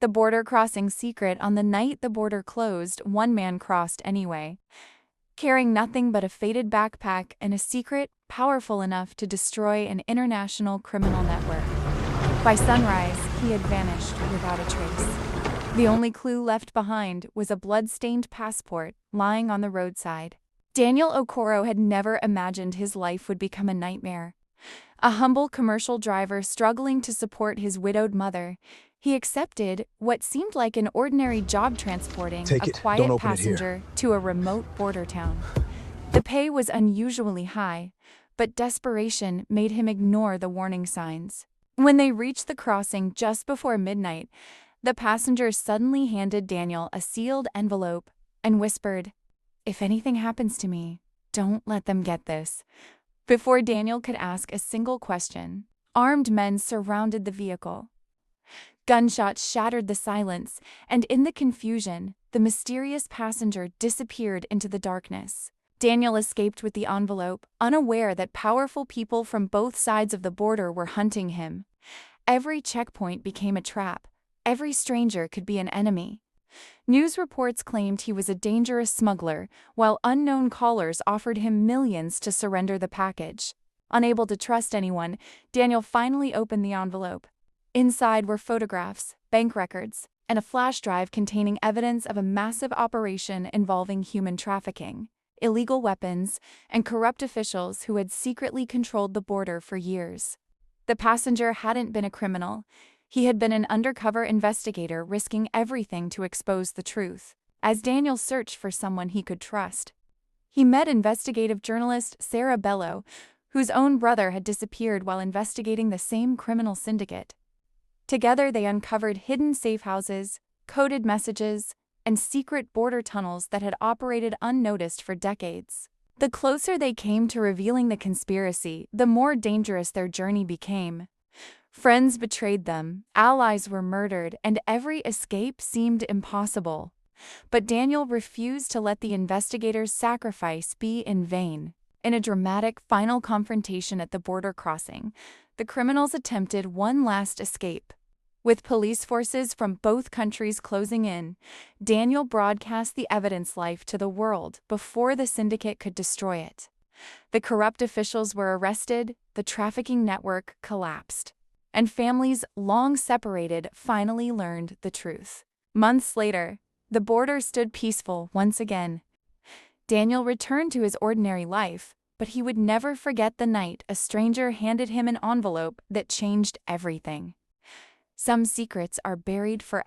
The border crossing secret. On the night the border closed, one man crossed anyway, carrying nothing but a faded backpack and a secret powerful enough to destroy an international criminal network. By sunrise, he had vanished without a trace. The only clue left behind was a blood-stained passport lying on the roadside. Daniel Okoro had never imagined his life would become a nightmare. A humble commercial driver struggling to support his widowed mother, he accepted what seemed like an ordinary job transporting Take a it. Don't quiet open it passenger to a remote border town. The pay was unusually high, but desperation made him ignore the warning signs. When they reached the crossing just before midnight, the passenger suddenly handed Daniel a sealed envelope and whispered, "If anything happens to me, don't let them get this." Before Daniel could ask a single question, armed men surrounded the vehicle. Gunshots shattered the silence, and in the confusion, the mysterious passenger disappeared into the darkness. Daniel escaped with the envelope, unaware that powerful people from both sides of the border were hunting him. Every checkpoint became a trap. Every stranger could be an enemy. News reports claimed he was a dangerous smuggler, while unknown callers offered him millions to surrender the package. Unable to trust anyone, Daniel finally opened the envelope. Inside were photographs, bank records, and a flash drive containing evidence of a massive operation involving human trafficking, illegal weapons, and corrupt officials who had secretly controlled the border for years. The passenger hadn't been a criminal. He had been an undercover investigator risking everything to expose the truth. As Daniel searched for someone he could trust, he met investigative journalist Sarah Bello, whose own brother had disappeared while investigating the same criminal syndicate. Together they uncovered hidden safe houses, coded messages, and secret border tunnels that had operated unnoticed for decades. The closer they came to revealing the conspiracy, the more dangerous their journey became. Friends betrayed them, allies were murdered, and every escape seemed impossible. But Daniel refused to let the investigators' sacrifice be in vain. In a dramatic final confrontation at the border crossing, the criminals attempted one last escape. With police forces from both countries closing in, Daniel broadcast the evidence live to the world before the syndicate could destroy it. The corrupt officials were arrested, the trafficking network collapsed, and families long separated finally learned the truth. Months later, the border stood peaceful once again. Daniel returned to his ordinary life, but he would never forget the night a stranger handed him an envelope that changed everything. Some secrets are buried forever.